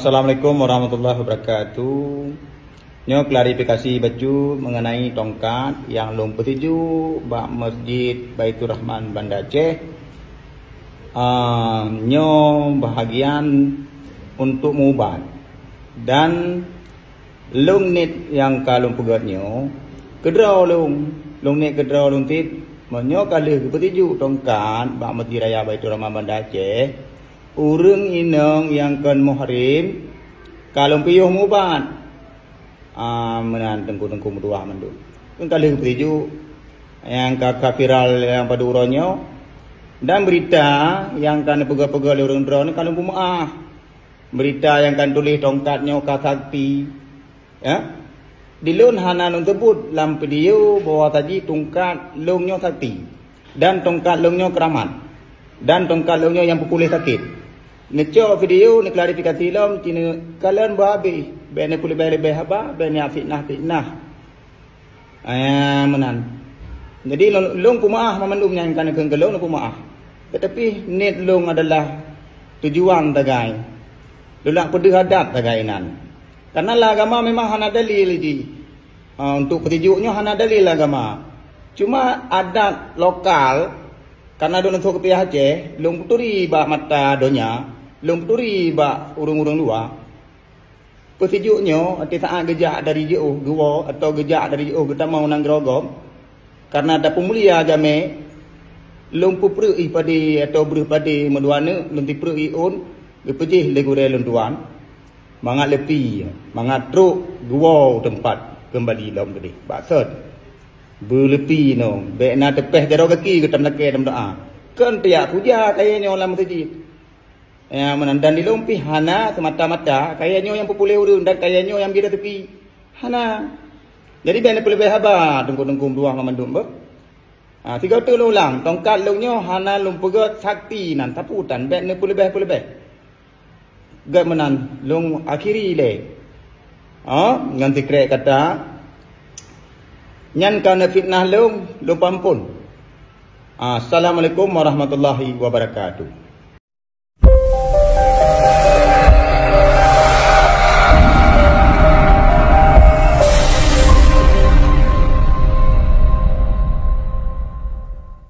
Assalamualaikum warahmatullahi wabarakatuh. Nyo klarifikasi baju mengenai tongkat yang lom petiju bak Masjid Baitur Rahman Banda Aceh. Nyo bahagian untuk mubat dan long net yang kalung pegatnyo kedraw long net kedraw long tit menyo kalih petiju tongkat bak Masjid Raya Baitur Rahman Banda Aceh. Urang inang yang kan muhrim kalau piyuh mubat menan tengku berdua mendu kan kali peju yang kakak viral yang pada uronyo dan berita yang kan pegah-pegah orang drone kalau pumaah berita yang kan tulis tongkatnya kasakti ya dilun hanan tersebut lam video bahwa tadi tongkat longnya sakti dan tongkat longnya keramat dan tongkat longnya yang pukul sakit. Ngecok video ni klarifikasi lam cina kalian babi bene pulih lebih apa bene fitnah menan jadi long pumaah memandum yang kan kelong pumaah tetapi net long adalah tujuan tagai lulak pedih hadap tagainan karena agama memang hana dalil ji untuk petijuknya hana dalil agama cuma adat lokal karena don untuk ke Aceh long puturi ba mata donya long puturi ba urung-urung luar petijuknya ati saat gejak dari jauh gua atau gejak dari jauh kita mau nang gerogom karena ada pemulia jame long puprui padi atau beruh padi meduana long tiprui on gepejih legure lenduan mangat lepi mangat truk gua tempat kembali lom tadi baksud berlepi no be na tepeh jaro kaki ketam lake dalam doa kan tiak puja kayaknya orang masjid ya menandan di lompi hana semata-mata kayaknya yang populer urun dan kayaknya yang bida tepi hana jadi benda lebih haba tengku-tengku dua memandum ber tiga tu ulang tongkat longnya hana lumpegat sakti nan taputan benda lebih gak menan long akhiri le nganti krek kata nyan kana fitnah long pampun. Assalamualaikum warahmatullahi wabarakatuh.